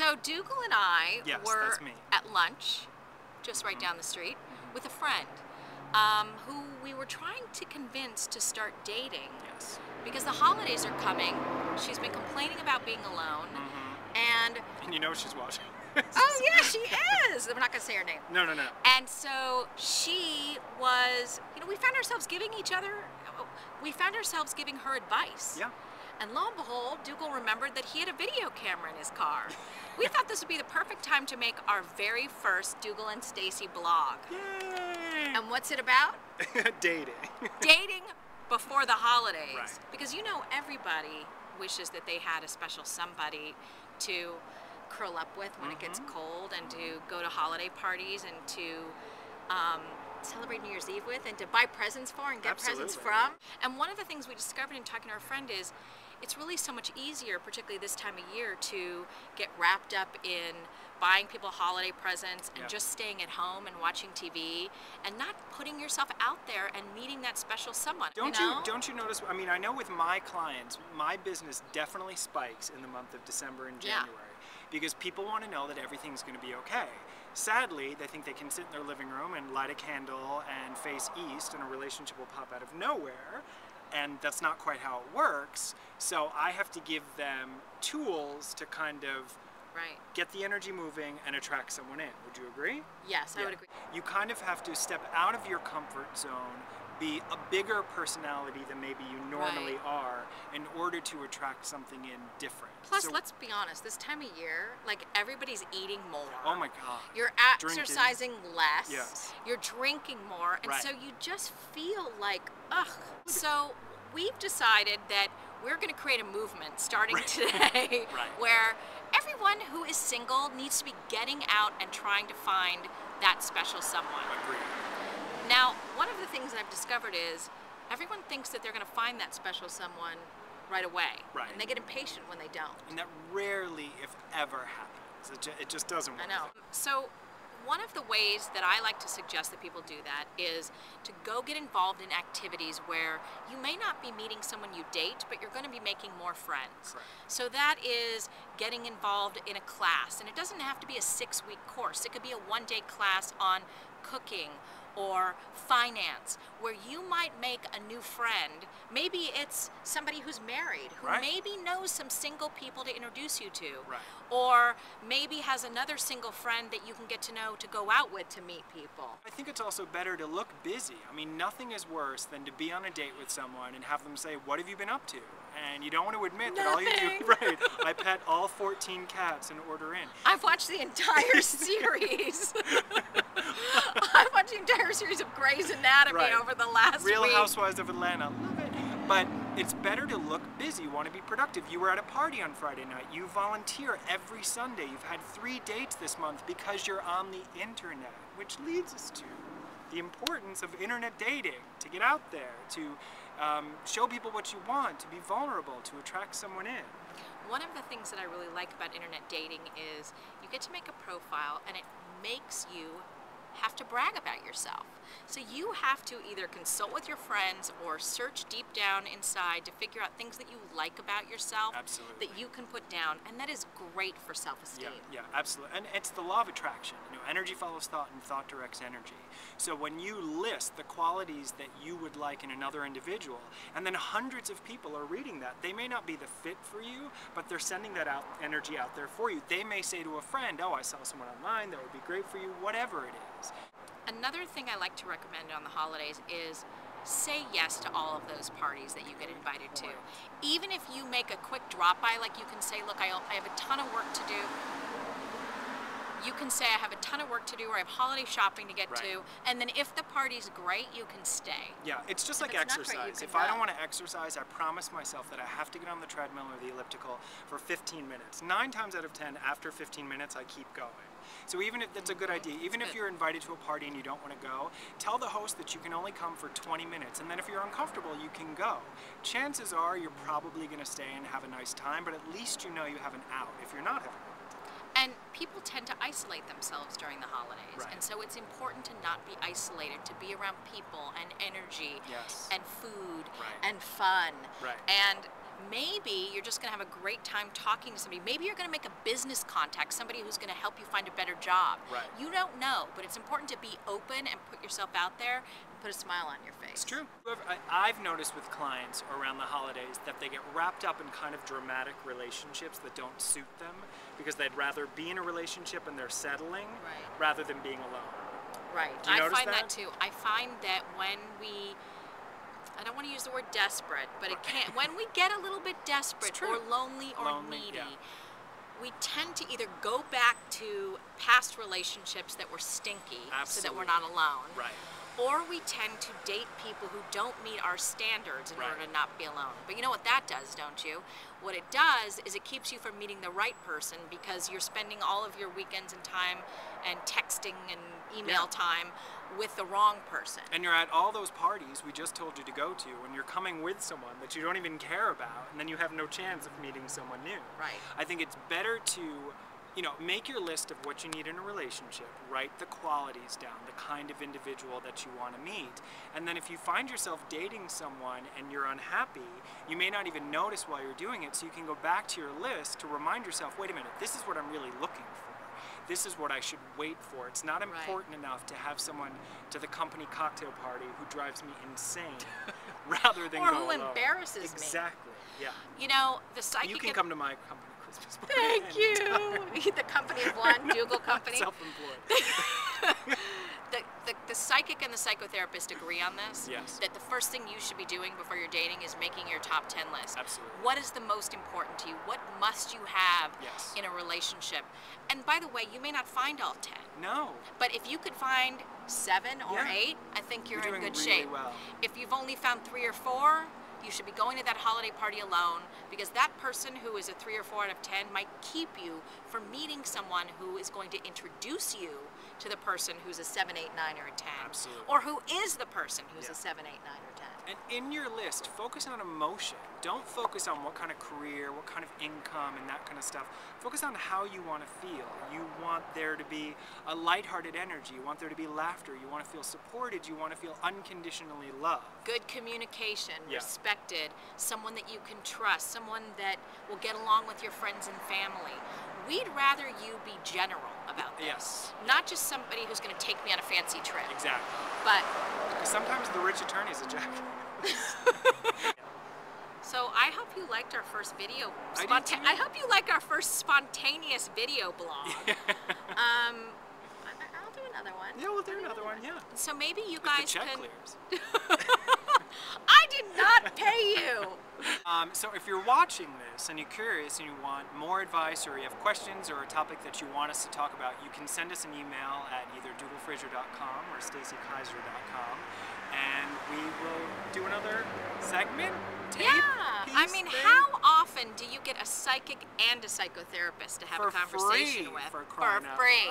So Dougall and I Yes, were that's me. at lunch, just right down the street, with a friend who we were trying to convince to start dating. Yes. Because the holidays are coming. She's been complaining about being alone, and you know she's watching. oh yeah, she is. We're not gonna say her name. No, no, no. And so she was, we found ourselves giving her advice. Yeah. And lo and behold, Dougall remembered that he had a video camera in his car. We thought this would be the perfect time to make our very first Dougall and Stacy blog. Yay! And what's it about? Dating. Dating before the holidays. Right. Because everybody wishes that they had a special somebody to curl up with when it gets cold, and to go to holiday parties, and to celebrate New Year's Eve with, and to buy presents for and get presents from. And one of the things we discovered in talking to our friend is it's really so much easier, particularly this time of year, to get wrapped up in buying people holiday presents and just staying at home and watching TV and not putting yourself out there and meeting that special someone. Don't you notice? I mean, I know with my clients, my business definitely spikes in the month of December and January because people want to know that everything's going to be okay. Sadly, they think they can sit in their living room and light a candle and face east and a relationship will pop out of nowhere. And that's not quite how it works. So I have to give them tools to kind of get the energy moving and attract someone in. Would you agree? Yes, I would agree. You kind of have to step out of your comfort zone, be a bigger personality than maybe you normally are in order to attract something in different. Plus, let's be honest, this time of year, everybody's eating more. Oh my God. You're exercising less. Yes. You're drinking more. And so you just feel like, ugh. So we've decided that we're going to create a movement starting today where everyone who is single needs to be getting out and trying to find that special someone. Agreed. Now, one of the things I've discovered is everyone thinks that they're going to find that special someone right away. Right. And they get impatient when they don't. And that rarely, if ever, happens. It just doesn't work. I know. So one of the ways that I like to suggest that people do that is to go get involved in activities where you may not be meeting someone you date, but you're going to be making more friends. Correct. So that is getting involved in a class. And it doesn't have to be a 6-week course. It could be a 1-day class on cooking or finance, where you might make a new friend. Maybe it's somebody who's married, who maybe knows some single people to introduce you to. Or maybe has another single friend that you can get to know to go out with to meet people. I think it's also better to look busy. I mean, nothing is worse than to be on a date with someone and have them say, "What have you been up to?" And you don't want to admit that all you do, I pet all 14 cats and order in. I've watched the entire series. I've watched the entire series of Grey's Anatomy over the last week. Real Housewives of Atlanta, love it. But it's better to look busy, you want to be productive. You were at a party on Friday night. You volunteer every Sunday. You've had 3 dates this month because you're on the internet, which leads us to the importance of internet dating, to get out there, to show people what you want, to be vulnerable, to attract someone in. One of the things that I really like about internet dating is you get to make a profile and it makes you have to brag about yourself. So you have to either consult with your friends or search deep down inside to figure out things that you like about yourself that you can put down, and that is great for self-esteem. Yeah, absolutely. And it's the law of attraction. Energy follows thought and thought directs energy. So when you list the qualities that you would like in another individual, and then hundreds of people are reading that, they may not be the fit for you, but they're sending that energy out there for you. They may say to a friend, "Oh, I saw someone online that would be great for you," whatever it is. Another thing I like to recommend on the holidays is say yes to all of those parties that you get invited to. Even if you make a quick drop-by, you can say, "Look, I have a ton of work to do." You can say, "I have a ton of work to do," or "I have holiday shopping to get to," and then if the party's great, you can stay. Yeah, it's just like exercise. If I don't want to exercise, I promise myself that I have to get on the treadmill or the elliptical for 15 minutes. 9 times out of 10, after 15 minutes, I keep going. So even if that's a good idea, even if you're invited to a party and you don't want to go, tell the host that you can only come for 20 minutes, and then if you're uncomfortable, you can go. Chances are you're probably going to stay and have a nice time, but at least you know you have an out if you're not having a good time. And people tend to isolate themselves during the holidays, and so it's important to not be isolated, to be around people and energy and food and fun. And Maybe you're just going to have a great time talking to somebody. Maybe you're going to make a business contact, somebody who's going to help you find a better job. Right. You don't know, but it's important to be open and put yourself out there and put a smile on your face. It's true. I've noticed with clients around the holidays that they get wrapped up in kind of dramatic relationships that don't suit them because they'd rather be in a relationship and they're settling rather than being alone. Right. Do you notice find that too. I find that when I don't want to use the word desperate, but it can't. When we get a little bit desperate or lonely or needy, we tend to either go back to past relationships that were stinky so that we're not alone. Right. Or we tend to date people who don't meet our standards in order to not be alone. But you know what that does, don't you? What it does is it keeps you from meeting the right person because you're spending all of your weekends and time and texting and email time with the wrong person. And you're at all those parties we just told you to go to, and you're coming with someone that you don't even care about, and then you have no chance of meeting someone new. Right. I think it's better to, make your list of what you need in a relationship, write the qualities down, the kind of individual that you want to meet, and then if you find yourself dating someone and you're unhappy, you may not even notice while you're doing it, so you can go back to your list to remind yourself, wait a minute, this is what I'm really looking for. This is what I should wait for. It's not important enough to have someone to the company cocktail party who drives me insane rather than or go who alone. Embarrasses me. Exactly, yeah. The psychic... You can come to my company Christmas party. Thank you. The company of one, Dougall Company. Self-employed. The psychic and the psychotherapist agree on this. Yes. That the first thing you should be doing before you're dating is making your top 10 list. Absolutely. What is the most important to you? What must you have in a relationship? And by the way, you may not find all 10. No. But if you could find 7 or 8, I think you're in good shape. Well. If you've only found 3 or 4, you should be going to that holiday party alone, because that person who is a 3 or 4 out of 10 might keep you from meeting someone who is going to introduce you to the person who's a 7, 8, 9, or a 10. Absolutely. Or who is the person who's a 7, 8, 9, or 10. And in your list, focus on emotion. Don't focus on what kind of career, what kind of income, and that kind of stuff. Focus on how you want to feel. You want there to be a lighthearted energy. You want there to be laughter. You want to feel supported. You want to feel unconditionally loved. Good communication, respected, someone that you can trust, someone that will get along with your friends and family. We'd rather you be general about this. Yes. Not just somebody who's going to take me on a fancy trip. Exactly. But sometimes the rich attorney is a jack. So I hope you liked our first video. I hope you like our first spontaneous video blog. I'll do another one. Yeah, we'll do another one. Yeah. So maybe you If guys the check can. clears. I did not pay you. So if you're watching this and you're curious and you want more advice or you have questions or a topic that you want us to talk about, you can send us an email at either DougallFraser.com or StacyKaiser.com, and we will do another segment. I mean, how often do you get a psychic and a psychotherapist to have a conversation with? For free.